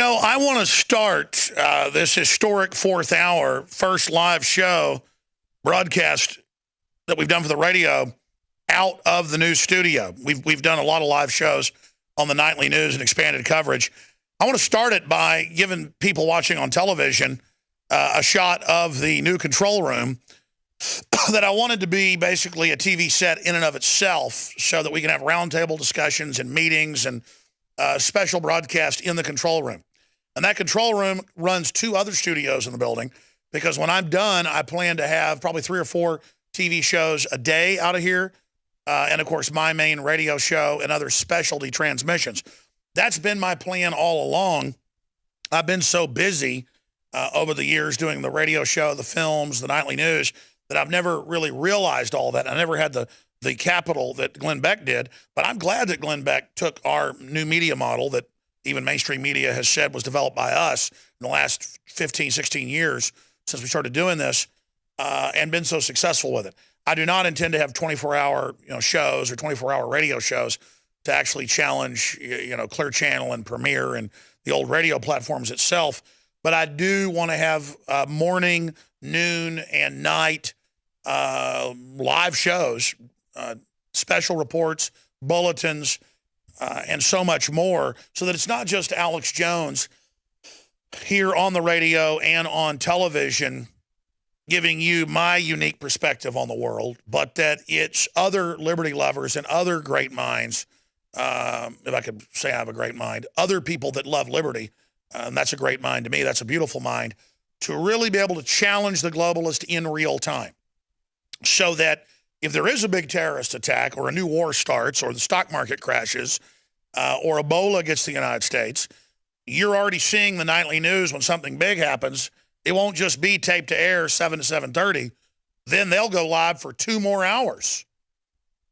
I want to start this historic fourth hour, first live show broadcast that we've done for the radio out of the news studio. We've done a lot of live shows on the nightly news and expanded coverage. I want to start it by giving people watching on television a shot of the new control room that I wanted to be basically a TV set in and of itself so that we can have roundtable discussions and meetings and special broadcast in the control room. And that control room runs two other studios in the building because when I'm done, I plan to have probably 3 or 4 TV shows a day out of here. And, of course, my main radio show and other specialty transmissions. That's been my plan all along. I've been so busy over the years doing the radio show, the films, the nightly news, that I've never really realized all that. I never had the capital that Glenn Beck did. But I'm glad that Glenn Beck took our new media model that even mainstream media has said was developed by us in the last 15, 16 years since we started doing this and been so successful with it. I do not intend to have 24-hour shows or 24-hour radio shows to actually challenge Clear Channel and Premiere and the old radio platforms itself. But I do want to have morning, noon, and night live shows, special reports, bulletins, and so much more, so that it's not just Alex Jones here on the radio and on television giving you my unique perspective on the world, but that it's other liberty lovers and other great minds, if I could say I have a great mind, other people that love liberty, and that's a great mind to me, that's a beautiful mind, to really be able to challenge the globalist in real time, so that if there is a big terrorist attack or a new war starts or the stock market crashes or Ebola gets to the United States, you're already seeing the nightly news when something big happens. It won't just be taped to air 7 to 7:30. Then they'll go live for 2 more hours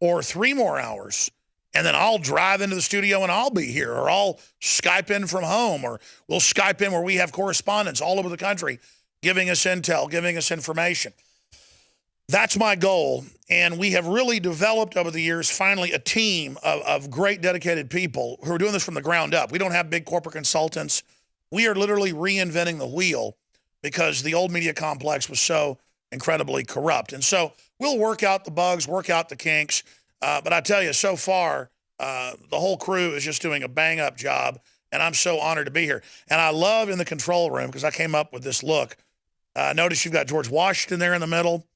or 3 more hours. And then I'll drive into the studio and I'll be here, or I'll Skype in from home, or we'll Skype in where we have correspondents all over the country giving us intel, giving us information. That's my goal. And we have really developed over the years, finally, a team of great dedicated people who are doing this from the ground up. We don't have big corporate consultants. We are literally reinventing the wheel because the old media complex was so incredibly corrupt. And so we'll work out the bugs, work out the kinks. But I tell you, so far, the whole crew is just doing a bang-up job, and I'm so honored to be here. And I love in the control room, because I came up with this look. Notice you've got George Washington there in the middle.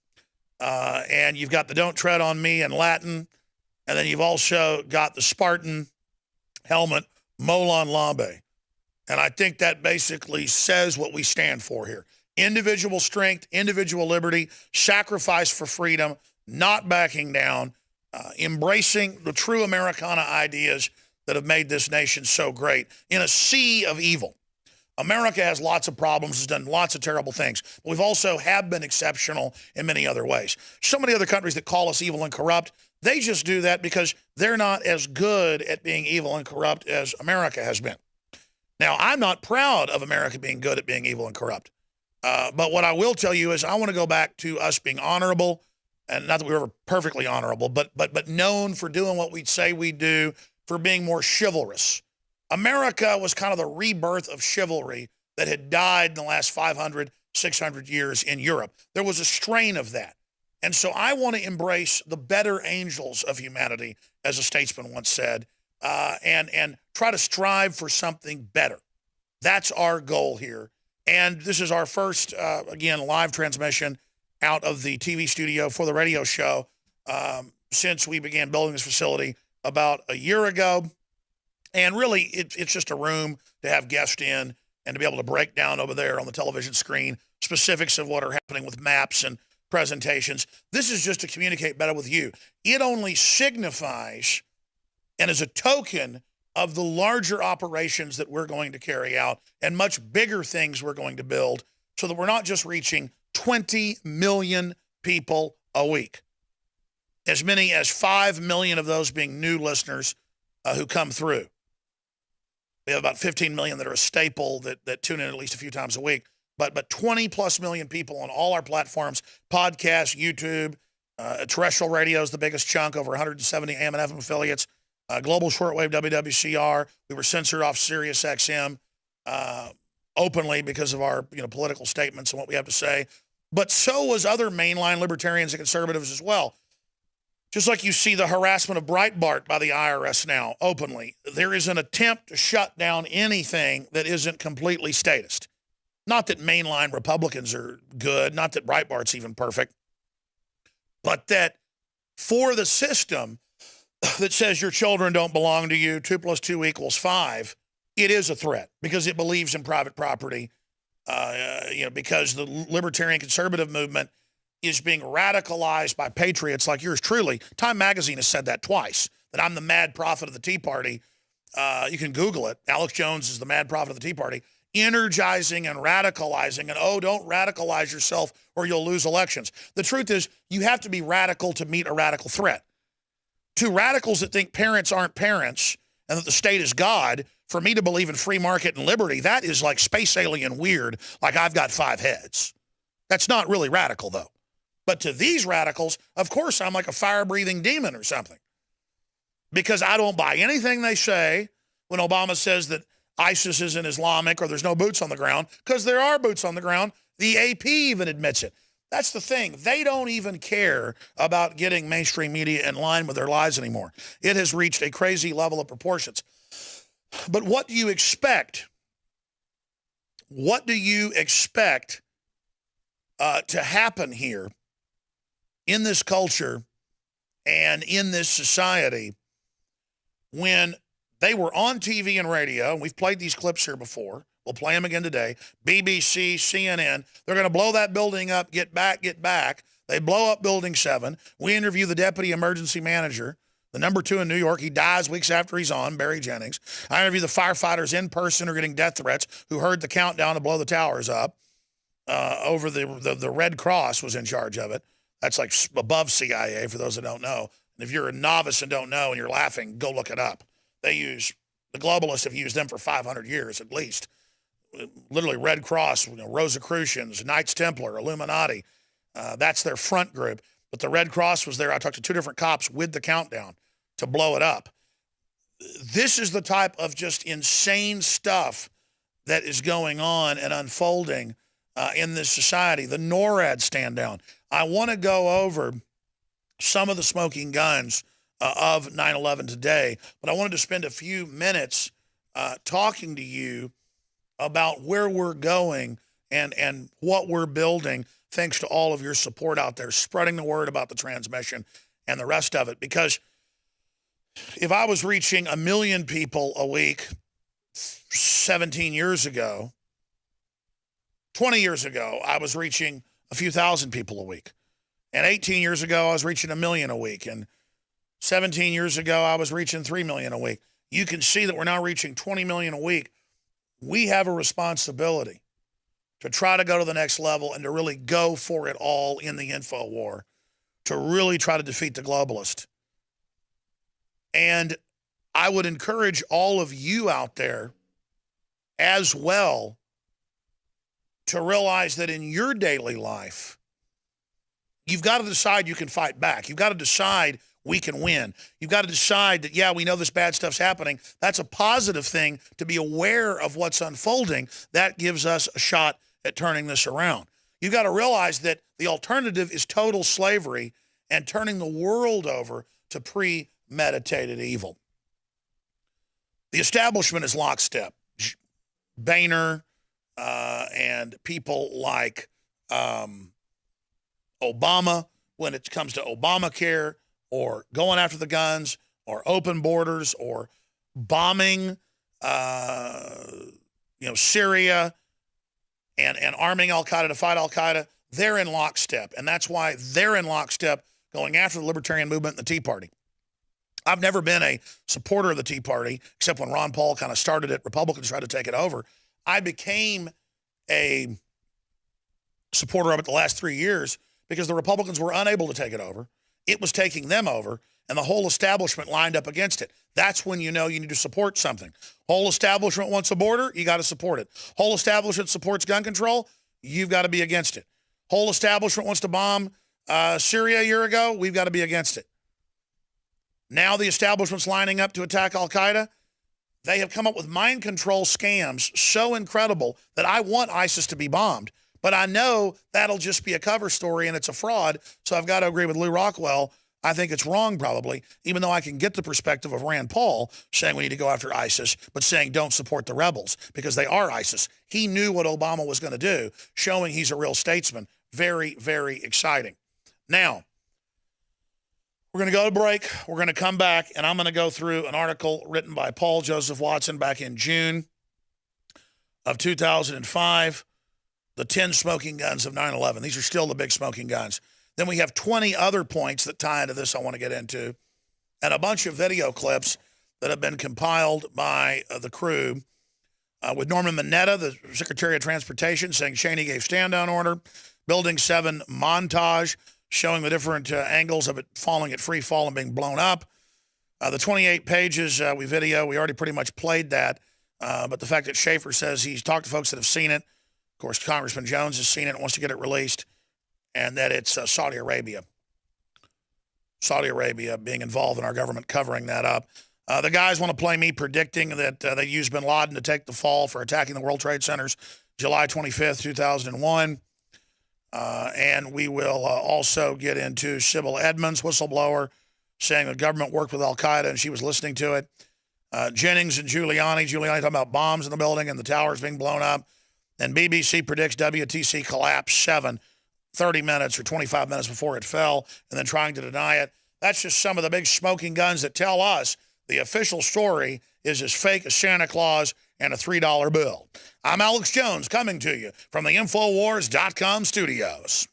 And you've got the "Don't Tread on Me" in Latin. And then you've also got the Spartan helmet, Molon Labe. And I think that basically says what we stand for here. Individual strength, individual liberty, sacrifice for freedom, not backing down, embracing the true Americana ideas that have made this nation so great in a sea of evil. America has lots of problems, has done lots of terrible things, but we've also have been exceptional in many other ways. So many other countries that call us evil and corrupt, they just do that because they're not as good at being evil and corrupt as America has been. Now, I'm not proud of America being good at being evil and corrupt, but what I will tell you is I want to go back to us being honorable, and not that we were ever perfectly honorable, but known for doing what we'd say we do, for being more chivalrous. America was kind of the rebirth of chivalry that had died in the last 500, 600 years in Europe. There was a strain of that. And so I want to embrace the better angels of humanity, as a statesman once said, and try to strive for something better. That's our goal here. And this is our first, again, live transmission out of the TV studio for the radio show since we began building this facility about a year ago. And really, it's just a room to have guests in and to be able to break down over there on the television screen specifics of what are happening with maps and presentations. This is just to communicate better with you. It only signifies and is a token of the larger operations that we're going to carry out and much bigger things we're going to build, so that we're not just reaching 20 million people a week. As many as 5 million of those being new listeners who come through. We have about 15 million that are a staple that tune in at least a few times a week. But 20 plus million people on all our platforms, podcasts, YouTube, terrestrial radio is the biggest chunk, over 170 AM and FM affiliates, global shortwave WWCR. We were censored off Sirius XM. openly because of our political statements and what we have to say. But so was other mainline libertarians and conservatives as well. Just like you see the harassment of Breitbart by the IRS now openly, there is an attempt to shut down anything that isn't completely statist. Not that mainline Republicans are good, not that Breitbart's even perfect, but that for the system that says your children don't belong to you, 2 + 2 = 5, it is a threat because it believes in private property, because the libertarian conservative movement is being radicalized by patriots like yours truly. Time Magazine has said that twice, that I'm the mad prophet of the Tea Party. You can Google it. Alex Jones is the mad prophet of the Tea Party, energizing and radicalizing. And, don't radicalize yourself or you'll lose elections. The truth is you have to be radical to meet a radical threat. To radicals that think parents aren't parents and that the state is God, for me to believe in free market and liberty, that is like space alien weird, like I've got 5 heads. That's not really radical, though. But to these radicals, of course, I'm like a fire-breathing demon or something. Because I don't buy anything they say when Obama says that ISIS isn't Islamic or there's no boots on the ground, because there are boots on the ground. The AP even admits it. That's the thing. They don't even care about getting mainstream media in line with their lies anymore. It has reached a crazy level of proportions. But what do you expect? What do you expect to happen here in this culture and in this society when they were on TV and radio? And we've played these clips here before. We'll play them again today. BBC, CNN, they're going to blow that building up, get back. They blow up Building 7. We interview the deputy emergency manager, the number 2 in New York. He dies weeks after he's on, Barry Jennings. I interview the firefighters in person who are getting death threats who heard the countdown to blow the towers up. Over the Red Cross was in charge of it. That's like above CIA for those that don't know. And if you're a novice and don't know and you're laughing, go look it up. The globalists have used them for 500 years at least. Literally Red Cross, Rosicrucians, Knights Templar, Illuminati. That's their front group. But the Red Cross was there. I talked to 2 different cops with the countdown to blow it up. This is the type of just insane stuff that is going on and unfolding in this society. The NORAD stand down. I want to go over some of the smoking guns of 9/11 today, but I wanted to spend a few minutes talking to you about where we're going and what we're building, thanks to all of your support out there, spreading the word about the transmission and the rest of it. Because if I was reaching 1 million people a week 17 years ago, 20 years ago, I was reaching a few thousand people a week. And 18 years ago, I was reaching 1 million a week. And 17 years ago, I was reaching 3 million a week. You can see that we're now reaching 20 million a week. We have a responsibility to try to go to the next level and to really go for it all in the info war, to really try to defeat the globalist. And I would encourage all of you out there as well to realize that in your daily life, you've got to decide you can fight back. You've got to decide we can win. You've got to decide that, yeah, we know this bad stuff's happening. That's a positive thing to be aware of what's unfolding. That gives us a shot at turning this around. You've got to realize that the alternative is total slavery and turning the world over to premeditated evil. The establishment is lockstep. Boehner and people like Obama, when it comes to Obamacare, or going after the guns, or open borders, or bombing, Syria, and arming Al-Qaeda to fight Al-Qaeda, they're in lockstep. And that's why they're in lockstep going after the libertarian movement and the Tea Party. I've never been a supporter of the Tea Party, except when Ron Paul kind of started it, Republicans tried to take it over. I became a supporter of it the last 3 years because the Republicans were unable to take it over. It was taking them over, and the whole establishment lined up against it. That's when you know you need to support something. Whole establishment wants a border, you got to support it. Whole establishment supports gun control, you've got to be against it. Whole establishment wants to bomb Syria a year ago, we've got to be against it. Now the establishment's lining up to attack Al-Qaeda. They have come up with mind control scams so incredible that I want ISIS to be bombed. But I know that'll just be a cover story and it's a fraud. So I've got to agree with Lou Rockwell. I think it's wrong probably, even though I can get the perspective of Rand Paul saying we need to go after ISIS, but saying don't support the rebels because they are ISIS. He knew what Obama was going to do, showing he's a real statesman. Very, very exciting. Now, we're going to go to break. We're going to come back, and I'm going to go through an article written by Paul Joseph Watson back in June of 2005, the 10 smoking guns of 9/11. These are still the big smoking guns. Then we have 20 other points that tie into this I want to get into, and a bunch of video clips that have been compiled by the crew with Norman Mineta, the Secretary of Transportation, saying Cheney gave stand-down order, Building 7 montage, showing the different angles of it falling at free fall and being blown up. The 28 pages we already pretty much played that. But the fact that Schaefer says he's talked to folks that have seen it, of course, Congressman Jones has seen it and wants to get it released, and that it's Saudi Arabia. Saudi Arabia being involved in our government covering that up. The guys want to play me predicting that they used bin Laden to take the fall for attacking the World Trade Centers July 25th, 2001. And we will also get into Sybil Edmonds, whistleblower, saying the government worked with al-Qaeda and she was listening to it. Jennings and Giuliani talking about bombs in the building and the towers being blown up. And BBC predicts WTC collapsed 30 minutes or 25 minutes before it fell, and then trying to deny it. That's just some of the big smoking guns that tell us the official story is as fake as Santa Claus and a $3 bill. I'm Alex Jones coming to you from the Infowars.com studios.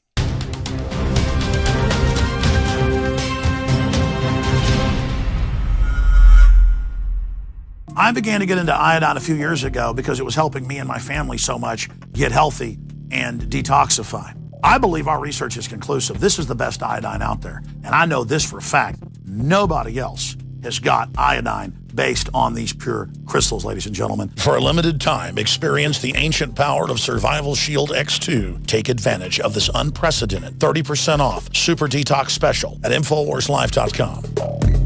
I began to get into iodine a few years ago because it was helping me and my family so much get healthy and detoxify. I believe our research is conclusive. This is the best iodine out there. And I know this for a fact. Nobody else has got iodine based on these pure crystals, ladies and gentlemen. For a limited time, experience the ancient power of Survival Shield X2. Take advantage of this unprecedented 30% off Super Detox Special at InfoWarsLife.com.